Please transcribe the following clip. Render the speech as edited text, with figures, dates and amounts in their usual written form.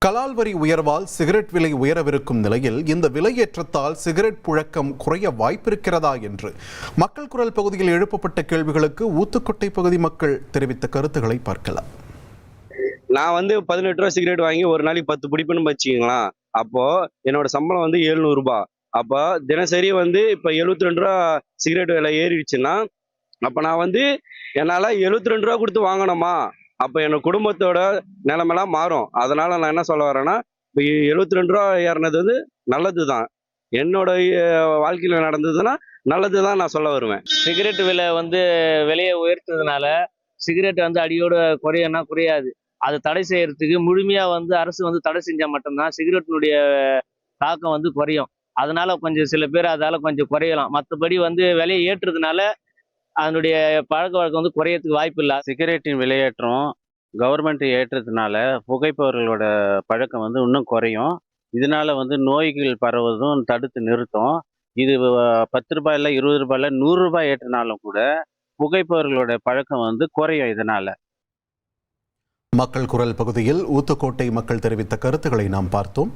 கலால் வரி உயர்வால் சிகரெட் விலை உயரவிருக்கும் நிலையில் இந்த விலையேற்றத்தால் சிகரெட் புழக்கம் குறைய வாய்ப்பிருக்கிறதா என்று மக்கள் குரல் பகுதியில் எழுப்பப்பட்ட கேள்விகளுக்கு ஊத்துக்கோட்டை பகுதி மக்கள் தெரிவித்த கருத்துக்களை பார்க்கலாம். நான் 18 ரூபா சிகரெட் வாங்கி ஒரு நாளைக்கு 10 பிடிப்புன்னு வச்சுக்கங்களா. அப்போ என்னோட சம்பளம் 700 ரூபாய். அப்போ தினசரி இப்போ 72 ரூபா சிகரெட் விலை ஏறிடுச்சுன்னா, அப்போ நான் என்னால 72 ரூபா கொடுத்து வாங்கணுமா? அப்போ என் குடும்பத்தோட நிலைமெல்லாம் மாறும். அதனால நான் என்ன சொல்ல வரேன்னா, இப்போ 72 ரூபா ஏறினது நல்லதுதான். என்னோட வாழ்க்கையில நடந்ததுன்னா நல்லதுதான் நான் சொல்ல வருவேன். சிகரெட் விலை விலையை உயர்த்ததுனால சிகரெட் அடியோட குறையன்னா குறையாது. அதை தடை செய்யறதுக்கு முழுமையா அரசு தடை செஞ்சா மட்டும்தான் சிகரெட்டினுடைய தாக்கம் குறையும். அதனால கொஞ்சம் சில பேர் அதால கொஞ்சம் குறையலாம். மற்றபடி விலையை ஏற்றுறதுனால அதனுடைய பழக்க வழக்கம் குறையறதுக்கு வாய்ப்பு இல்லை. சிகரெட்டின் விலையேற்றம் கவர்மெண்ட் ஏற்றதுனால புகைப்பவர்களோட பழக்கம் இன்னும் குறையும். இதனால நோய்கள் பரவுவதும் தடுத்து நிறுத்தும். இது 10 ரூபாயில் 20 ரூபாயில் 100 ரூபாய் ஏற்றினாலும் கூட புகைப்பவர்களோட பழக்கம் குறையும் இதனால. மக்கள் குரல் பகுதியில் ஊத்துக்கோட்டை மக்கள் தெரிவித்த கருத்துக்களை நாம் பார்த்தோம்.